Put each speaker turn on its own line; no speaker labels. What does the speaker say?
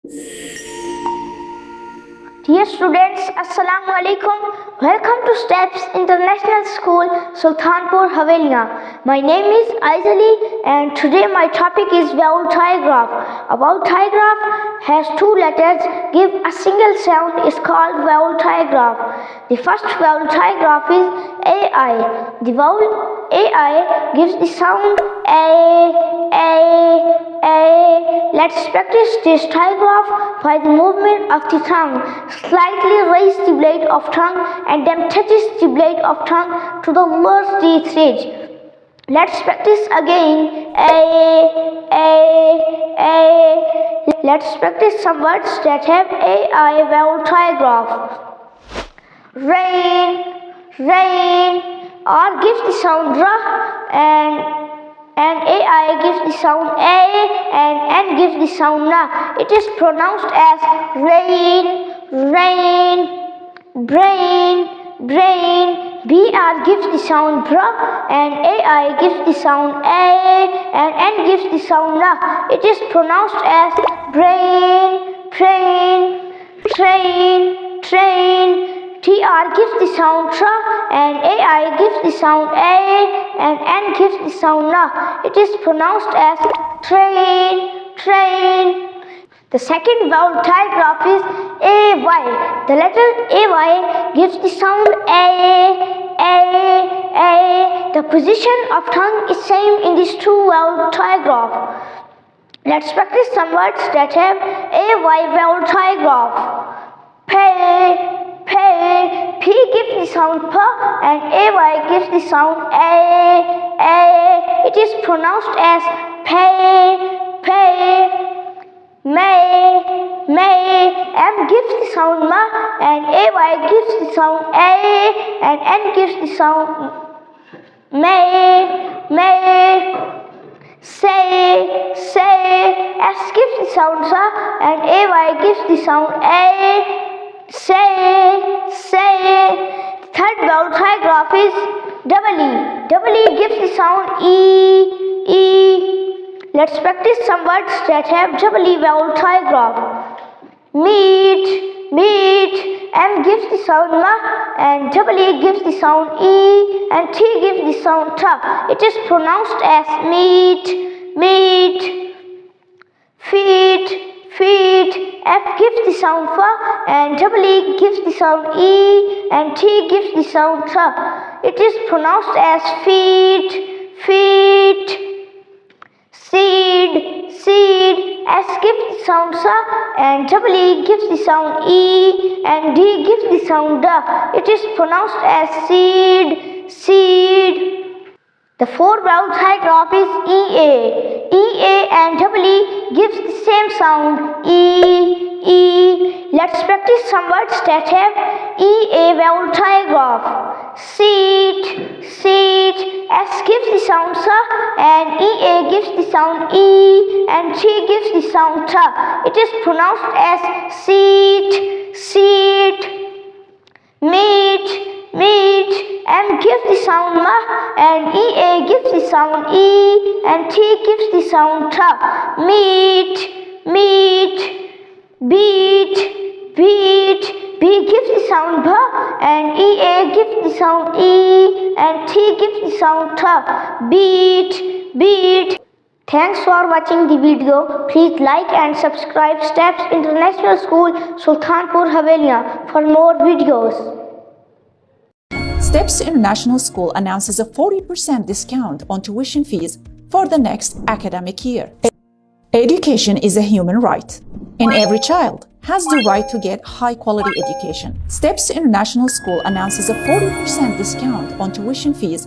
Dear students, Assalamu alaikum. Welcome to Steps International School, Sultanpur, Haveliya. My name is Aizali and today my topic is vowel digraph. A vowel digraph has two letters give a single sound is called vowel digraph. The first vowel digraph is AI. The vowel AI gives the sound A. Let's practice this digraph by the movement of the tongue. Slightly raise the blade of tongue and then touches the blade of tongue to the lower teeth ridge. Let's practice again. A. Let's practice some words that have AI vowel digraph. Rain. R gives the sound R and AI gives the sound A and N gives the sound Na. It is pronounced as rain. Brain. BR gives the sound bra and AI gives the sound A and N gives the sound Na. It is pronounced as brain. TR gives the sound tra and AI gives the sound A and N gives the sound Na. It is pronounced as train. The second vowel digraph is AY. The letter AY gives the sound A. The position of tongue is same in these two vowel digraph. Let's practice some words that have AY vowel digraph. Pay. P gives the sound P and AY gives the sound A. It is pronounced as pay. May. M gives the sound Ma and AY gives the sound A and N gives the sound May. Say. S gives the sound Sa and AY gives the sound A. Say. The third vowel digraph is double E. Double E gives the sound E. Let's practice some words that have double E vowel digraph. Meet. M gives the sound Ma and double E gives the sound E and T gives the sound Ta. It is pronounced as meet. Feet. F gives the sound Fa and double E gives the sound E and T gives the sound Ta. It is pronounced as feet. Seed. S gives the sound Sa and double E gives the sound E and D gives the sound Da. It is pronounced as seed. The fourth vowel digraph is EA. EA and double E gives the same sound E. Let's practice some words that have EA vowel digraph. Seat. S gives the sound Sa and EA gives the sound E and T gives the sound Ta. It is pronounced as seat. Meet. M gives the sound Ma and EA gives the sound E and T gives the sound Ta. Meet. Beat. B gives the sound B and EA gives the sound E and T gives the sound Ta. Beat. Thanks for watching the video. Please like and subscribe Steps International School, Sultanpur, Haveliya for more videos.
Steps International School announces a 40% discount on tuition fees for the next academic year. Education is a human right, and every child has the right to get high-quality education. Steps International School announces a 40% discount on tuition fees